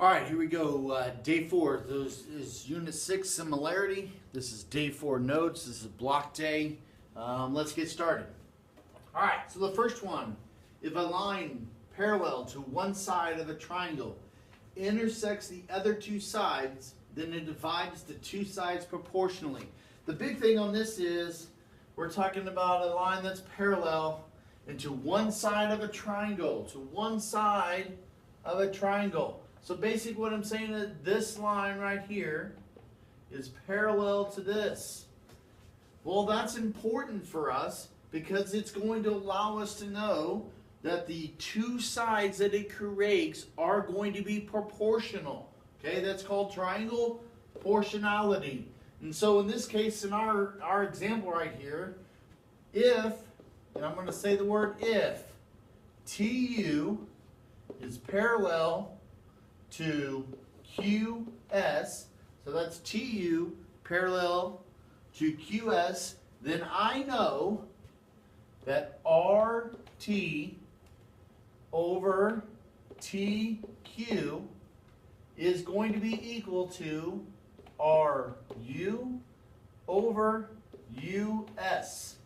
All right, here we go. Day 4. This is Unit 6, Similarity. This is Day 4 notes. This is block day. Let's get started. All right, so the first one. If a line parallel to one side of a triangle intersects the other two sides, then it divides the two sides proportionally. The big thing on this is we're talking about a line that's parallel into one side of a triangle, to one side of a triangle. So basically what I'm saying is this line right here is parallel to this. Well, that's important for us because it's going to allow us to know that the two sides that it creates are going to be proportional. Okay, that's called triangle proportionality. And so in this case, in our example right here, if, and I'm going to say the word if, TU is parallel to QS, so that's TU parallel to QS, then I know that RT over TQ is going to be equal to RU over US.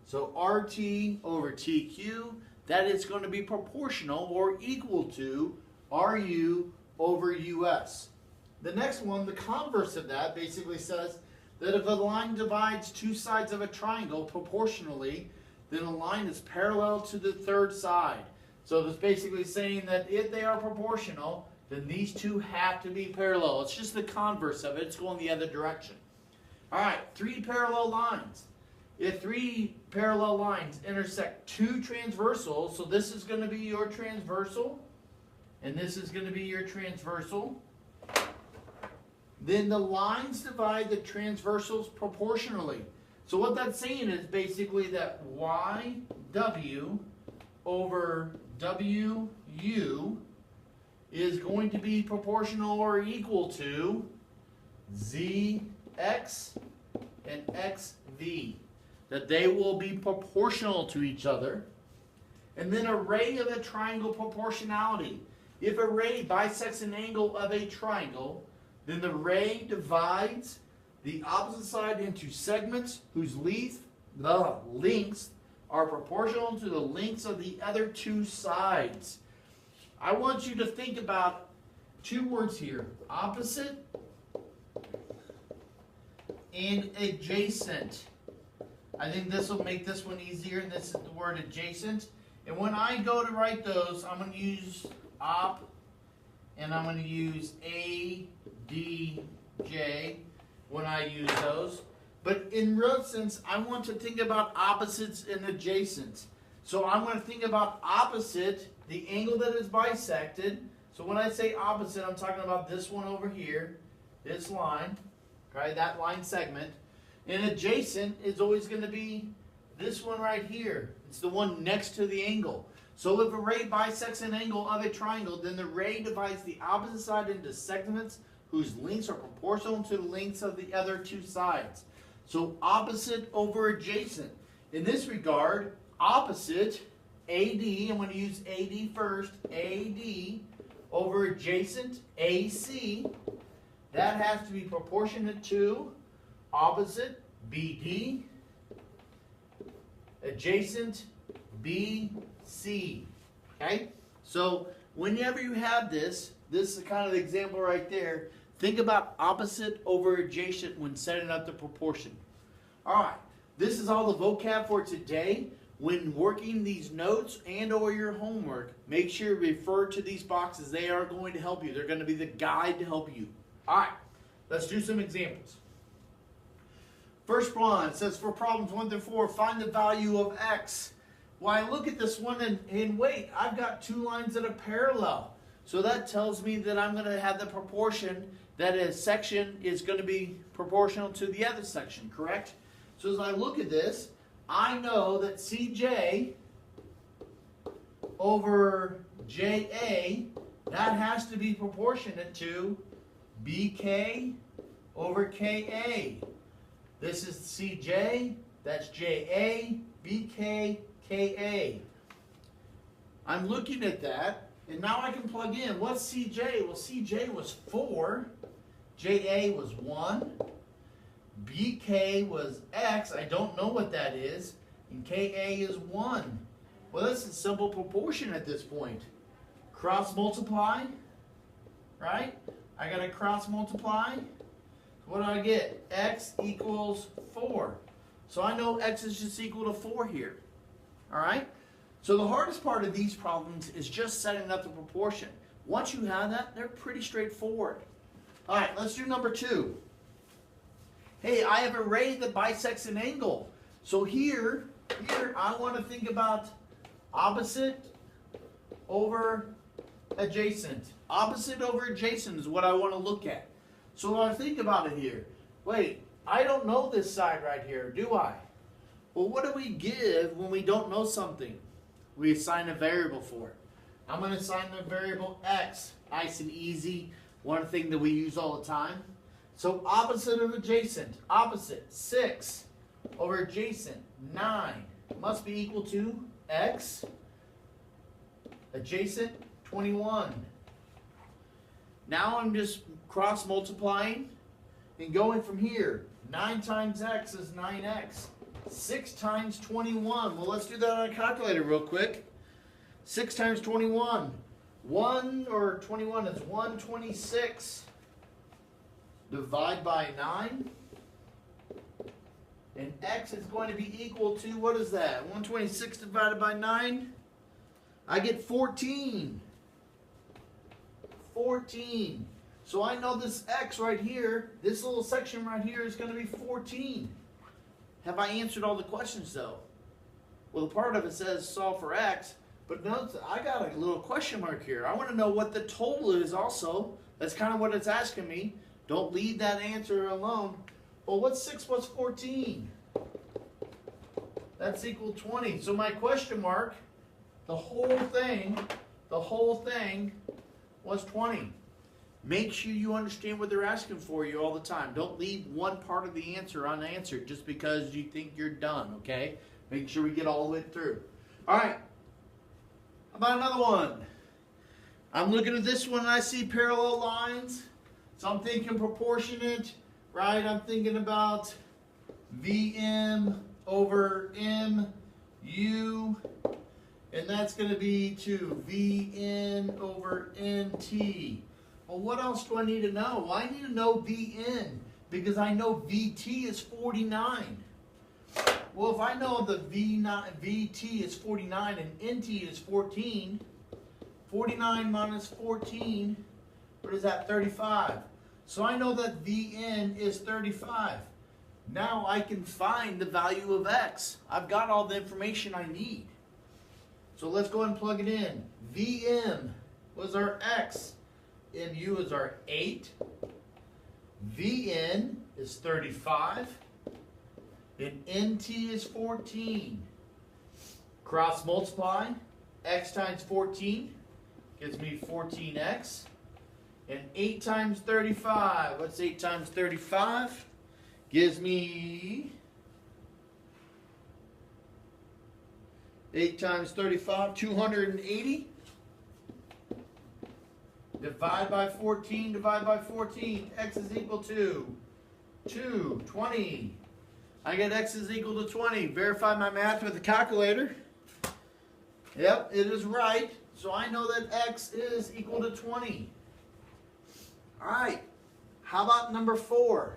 So RT over TQ, that is going to be proportional or equal to RU over US. The next one, the converse of that, basically says that if a line divides two sides of a triangle proportionally, then a line is parallel to the third side. So it's basically saying that if they are proportional, then these two have to be parallel. It's just the converse of it. It's going the other direction. All right, three parallel lines. If three parallel lines intersect two transversals, so this is going to be your transversal, and this is going to be your transversal, then the lines divide the transversals proportionally. So what that's saying is basically that YW over WU is going to be proportional or equal to ZX and XV. That they will be proportional to each other. And then a ray of a triangle proportionality. If a ray bisects an angle of a triangle, then the ray divides the opposite side into segments whose lengths are proportional to the lengths of the other two sides. I want you to think about two words here, opposite and adjacent. I think this will make this one easier, and this is the word adjacent. And when I go to write those, I'm going to use op, and I'm going to use ADJ when I use those. But in real sense, I want to think about opposites and adjacents. So I'm going to think about opposite, the angle that is bisected. So when I say opposite, I'm talking about this one over here, this line, okay, that line segment. And adjacent is always going to be this one right here. It's the one next to the angle. So if a ray bisects an angle of a triangle, then the ray divides the opposite side into segments whose lengths are proportional to the lengths of the other two sides. So opposite over adjacent. In this regard, opposite, AD, I'm going to use AD first, AD over adjacent, AC, that has to be proportionate to opposite, BD, adjacent, BC. Okay? So whenever you have this is kind of the example right there. Think about opposite over adjacent when setting up the proportion. All right. This is all the vocab for today. When working these notes and or your homework, make sure you refer to these boxes. They are going to help you. They're going to be the guide to help you. All right. Let's do some examples. First one says for problems 1 through 4, find the value of x. Well, I look at this one and wait, I've got two lines that are parallel. So that tells me that I'm going to have the proportion that a section is going to be proportional to the other section, correct? So as I look at this, I know that CJ over JA, that has to be proportionate to BK over KA. This is CJ, that's JA, BK, KA. I'm looking at that, And now I can plug in. What's CJ? Well, CJ was 4. JA was 1. BK was X. I don't know what that is. And KA is 1. Well, this is simple proportion at this point. Cross multiply, right? I got to cross multiply. What do I get? X equals 4. So I know X is just equal to 4 here. All right? So the hardest part of these problems is just setting up the proportion. Once you have that, they're pretty straightforward. All right, let's do number 2. Hey, I have an array that bisects an angle. So here I want to think about opposite over adjacent. Opposite over adjacent is what I want to look at. So when I think about it here, wait, I don't know this side right here, do I? Well, what do we give when we don't know something? We assign a variable for it. I'm going to assign the variable x. Nice and easy. One thing that we use all the time. So opposite of adjacent. Opposite, 6 over adjacent, 9. Must be equal to x. Adjacent, 21. Now I'm just cross multiplying and going from here. 9 times x is 9x. 6 times 21. Well, let's do that on a calculator real quick. 6 times 21. 21 is 126. Divide by 9. And x is going to be equal to, what is that? 126 divided by 9. I get 14. 14. So I know this x right here, this little section right here is going to be 14. Have I answered all the questions though? Well, the part of it says solve for x, but notice I got a little question mark here. I want to know what the total is also. That's kind of what it's asking me. Don't leave that answer alone. Well, what's 6 plus 14? That's equal to 20. So my question mark, the whole thing was 20. Make sure you understand what they're asking for you all the time. Don't leave one part of the answer unanswered just because you think you're done, okay? Make sure we get all the way through. All right. How about another one? I'm looking at this one and I see parallel lines. So I'm thinking proportionate, right? I'm thinking about Vm over mu, and that's going to be to Vn over Nt. Well, what else do I need to know? Well, I need to know Vn because I know Vt is 49. Well, if I know the Vt is 49 and Nt is 14, 49 minus 14, what is that, 35? So I know that Vn is 35. Now I can find the value of x. I've got all the information I need. So let's go ahead and plug it in. Vm was our x. Mu is our 8. Vn is 35. And Nt is 14. Cross multiply. X times 14 gives me 14x. And 8 times 35. What's 8 times 35? Gives me 8 times 35, 280. Divide by 14, divide by 14. X is equal to 20. I get x is equal to 20. Verify my math with a calculator. Yep, it is right. So I know that x is equal to 20. All right. How about number 4?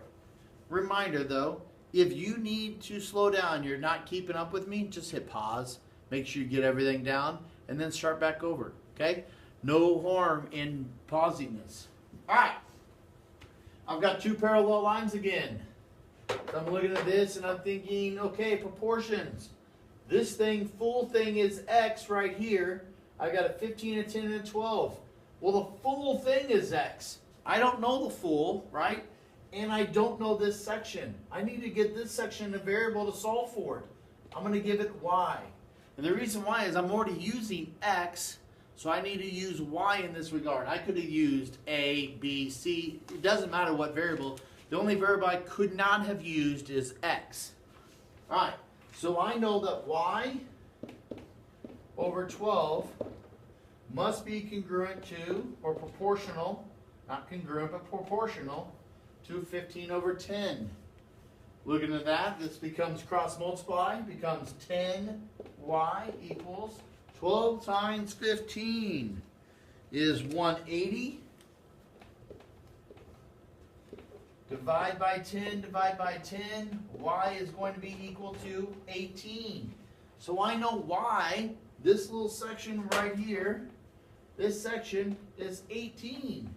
Reminder though, if you need to slow down, you're not keeping up with me, just hit pause. Make sure you get everything down and then start back over. Okay? No harm in pausing this. All right. I've got 2 parallel lines again. So I'm looking at this and I'm thinking, okay, proportions. This thing, full thing is x right here. I got a 15, a 10, and a 12. Well, the full thing is x. I don't know the full, right? And I don't know this section. I need to get this section a variable to solve for it. I'm going to give it y. And the reason why is I'm already using x, so I need to use y in this regard. I could have used a, b, c. It doesn't matter what variable. The only variable I could not have used is x. All right, so I know that y over 12 must be congruent to, or proportional, not congruent, but proportional to 15 over 10. Looking at that, this becomes cross multiply, becomes 10y equals 12 times 15 is 180. Divide by 10, divide by 10, y is going to be equal to 18. So I know y, this little section right here, this section is 18.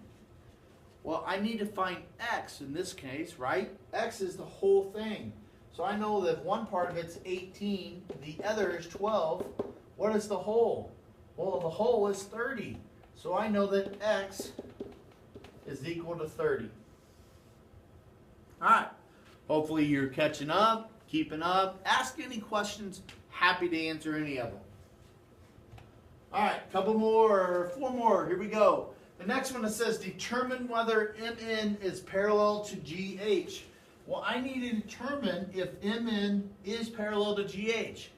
Well, I need to find x in this case, right? X is the whole thing. So I know that one part of it's 18, the other is 12. What is the whole? Well, the whole is 30. So I know that x is equal to 30. All right. Hopefully you're catching up, keeping up. Ask any questions. Happy to answer any of them. All right, couple more, 4 more. Here we go. The next one, it says determine whether MN is parallel to GH. Well, I need to determine if MN is parallel to GH.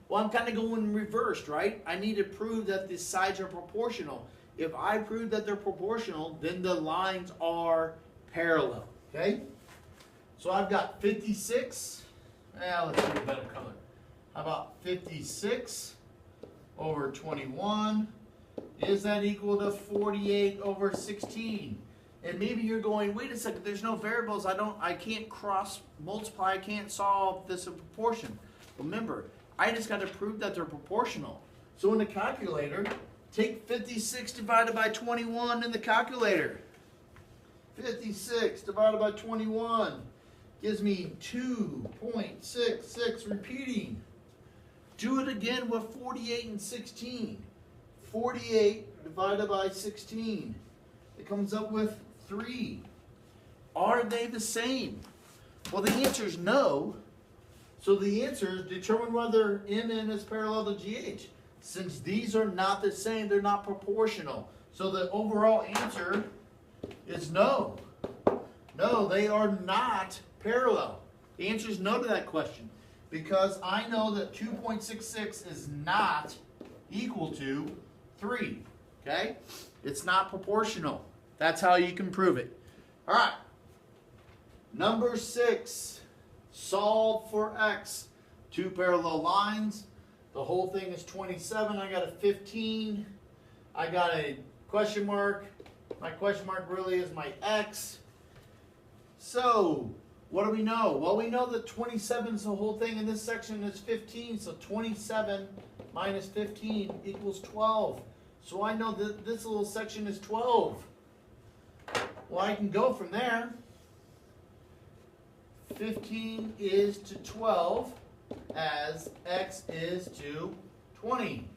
Well, I'm kind of going reversed, right? I need to prove that the sides are proportional. If I prove that they're proportional, then the lines are parallel, okay? So I've got 56. Let's get a better color. How about 56 over 21? Is that equal to 48 over 16? And maybe you're going, wait a second, there's no variables. I can't cross multiply. I can't solve this in proportion. Remember, I just got to prove that they're proportional. So in the calculator, take 56 divided by 21 in the calculator. 56 divided by 21 gives me 2.66 repeating. Do it again with 48 and 16. 48 divided by 16. It comes up with 3. Are they the same? Well, the answer is no. So the answer is determine whether MN is parallel to GH. Since these are not the same, they're not proportional. So the overall answer is no. No, they are not parallel. The answer is no to that question. Because I know that 2.66 is not equal to 3. Okay? It's not proportional. That's how you can prove it. All right. Number 6. Solve for x. 2 parallel lines. The whole thing is 27. I got a 15. I got a question mark. My question mark really is my x. So, what do we know? Well, we know that 27 is the whole thing, and this section is 15. So 27 minus 15 equals 12. So I know that this little section is 12. Well, I can go from there. 15 is to 12 as x is to 20.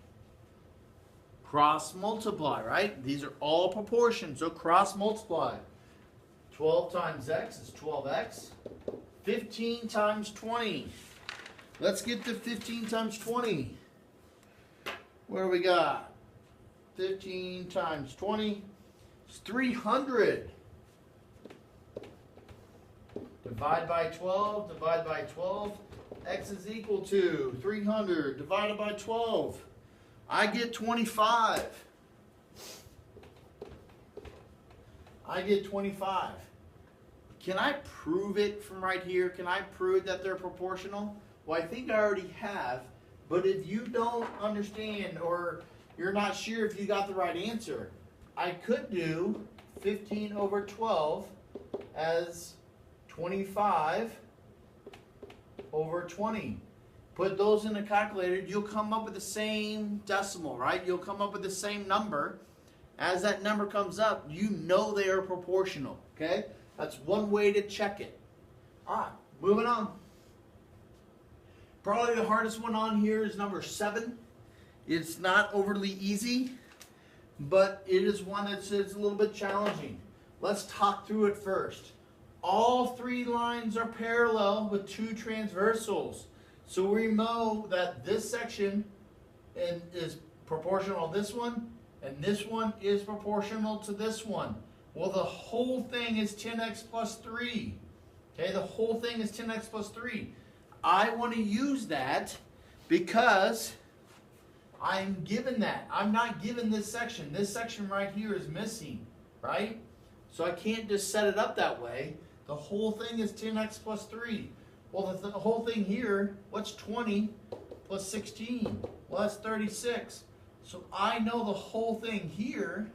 Cross multiply, right? These are all proportions, so cross multiply. 12 times x is 12x. 15 times 20. Let's get to 15 times 20. What do we got? 15 times 20 is 300. Divide by 12, divide by 12. X is equal to 300 divided by 12. I get 25. I get 25. Can I prove it from right here? Can I prove that they're proportional? Well, I think I already have. But if you don't understand or you're not sure if you got the right answer, I could do 15 over 12 as 25 over 20. Put those in a calculator, you'll come up with the same decimal, right? You'll come up with the same number. As that number comes up, you know they are proportional, okay? That's one way to check it. All right, moving on. Probably the hardest one on here is number 7. It's not overly easy, but it is one that's a little bit challenging. Let's talk through it first. All 3 lines are parallel with 2 transversals. So we know that this section is proportional to this one, and this one is proportional to this one. Well, the whole thing is 10x plus 3. Okay, the whole thing is 10x plus 3. I want to use that because I'm given that. I'm not given this section. This section right here is missing, right? So I can't just set it up that way. The whole thing is 10x plus 3. Well, the whole thing here, what's 20 plus 16? Well, that's 36. So I know the whole thing here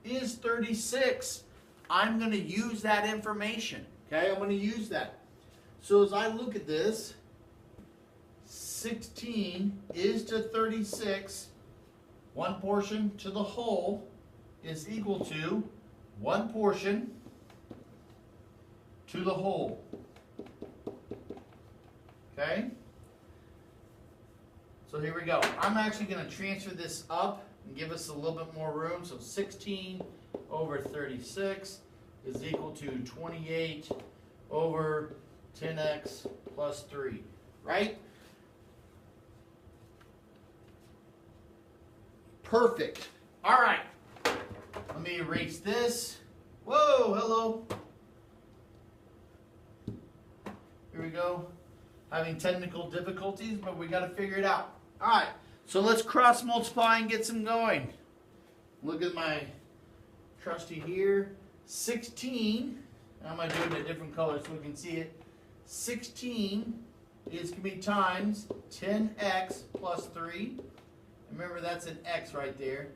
is 36. I'm going to use that information. Okay, I'm going to use that. So as I look at this, 16 is to 36. One portion to the whole is equal to one portion to the whole. Okay? So here we go. I'm actually going to transfer this up and give us a little bit more room. So 16 over 36 is equal to 28 over 10x plus 3. Right? Perfect. All right. Let me erase this. Whoa, hello. Here we go. Having technical difficulties, but we got to figure it out. All right. So let's cross multiply and get some going. Look at my trusty here. 16. I'm going to do it in a different color so we can see it. 16 is going to be times 10x plus 3. Remember, that's an x right there,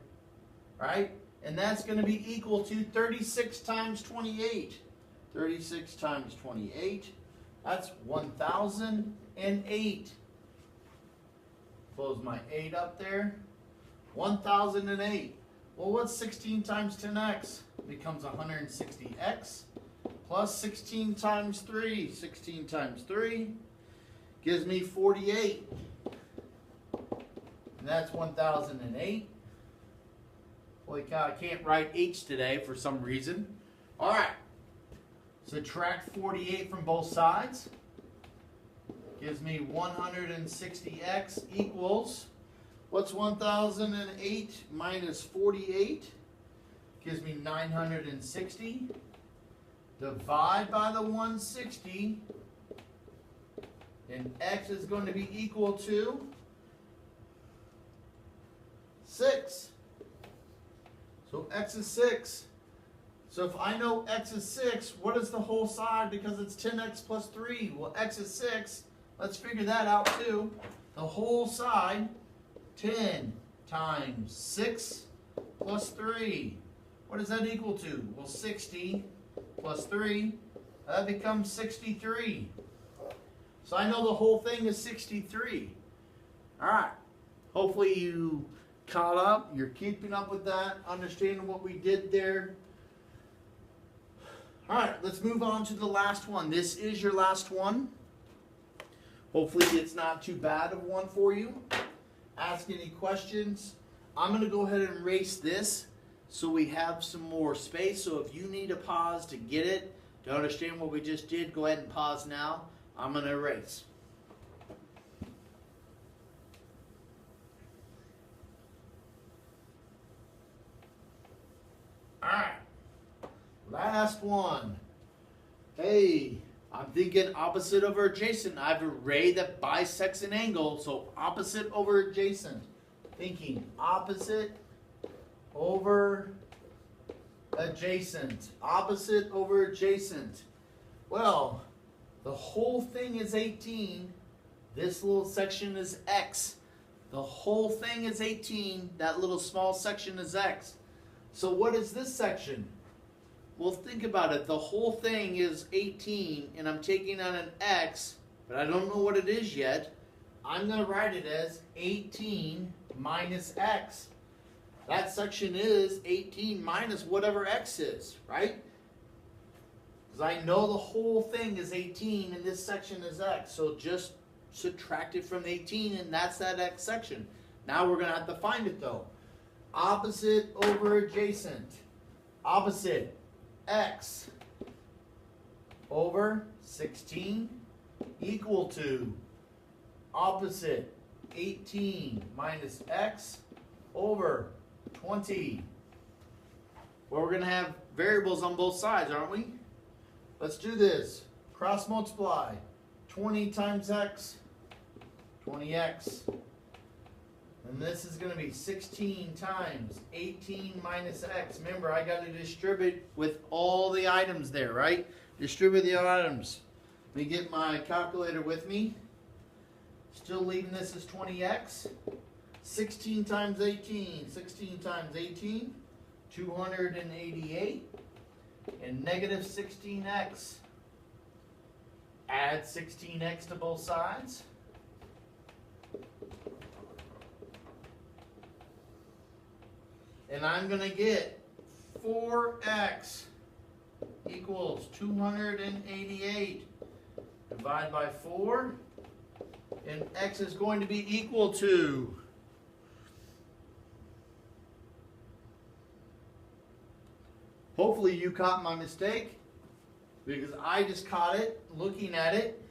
right? And that's going to be equal to 36 times 28. 36 times 28, that's 1,008. Close my 8 up there. 1,008. Well, what's 16 times 10x? It becomes 160x plus 16 times 3. 16 times 3 gives me 48. And that's 1,008. Holy cow, I can't write H today for some reason. All right. Subtract 48 from both sides. Gives me 160x equals, what's 1,008 minus 48? Gives me 960. Divide by the 160. And x is going to be equal to 6. So x is 6. So if I know x is 6, what is the whole side? Because it's 10x plus 3. Well, x is 6. Let's figure that out too. The whole side, 10 times 6 plus 3. What does that equal to? Well, 60 plus 3. That becomes 63. So I know the whole thing is 63. All right. Hopefully you caught up. You're keeping up with that, understanding what we did there. All right, let's move on to the last one. This is your last one. Hopefully it's not too bad of one for you. Ask any questions. I'm going to go ahead and erase this so we have some more space. So if you need a pause to get it, to understand what we just did, go ahead and pause now. I'm going to erase. All right. Last one. Hey, I'm thinking opposite over adjacent. I have an array that bisects an angle, so opposite over adjacent. Thinking opposite over adjacent. Opposite over adjacent. Well, the whole thing is 18. This little section is x. The whole thing is 18. That little small section is x. So what is this section? Well, think about it. The whole thing is 18, and I'm taking on an x, but I don't know what it is yet. I'm going to write it as 18 minus x. That section is 18 minus whatever x is, right? Because I know the whole thing is 18, and this section is x. So just subtract it from 18, and that's that x section. Now we're going to have to find it, though. Opposite over adjacent. Opposite. X over 16 equal to opposite 18 minus x over 20. Well, we're going to have variables on both sides, aren't we? Let's do this. Cross multiply. 20 times x, 20x. And this is going to be 16 times 18 minus x. Remember, I got to distribute with all the items there, right? Distribute the items. Let me get my calculator with me. Still leaving this as 20x. 16 times 18. 16 times 18. 288. And negative 16x. Add 16x to both sides. And I'm going to get 4x equals 288. Divide by 4. And x is going to be equal to hopefully you caught my mistake, because I just caught it looking at it.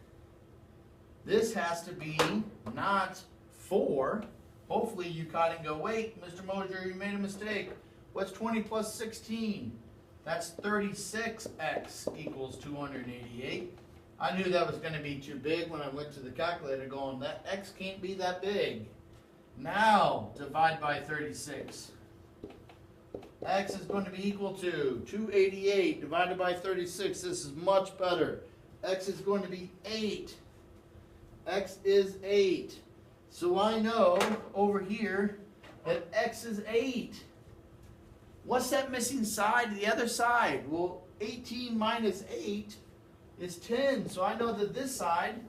This has to be not 4. Hopefully you caught it and go, wait, Mr. Mosier, you made a mistake. What's 20 plus 16? That's 36x equals 288. I knew that was going to be too big when I went to the calculator going, that x can't be that big. Now, divide by 36. X is going to be equal to 288 divided by 36. This is much better. X is going to be 8. X is 8. So I know over here that x is 8. What's that missing side to the other side? Well, 18 minus 8 is 10. So I know that this side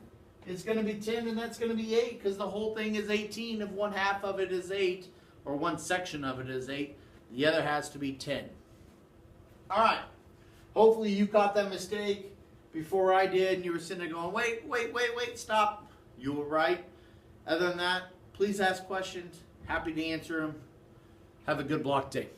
is going to be 10 and that's going to be 8 because the whole thing is 18. If one half of it is 8 or one section of it is 8, the other has to be 10. All right. Hopefully you caught that mistake before I did and you were sitting there going, wait, stop. You were right. Other than that, please ask questions. Happy to answer them. Have a good block day.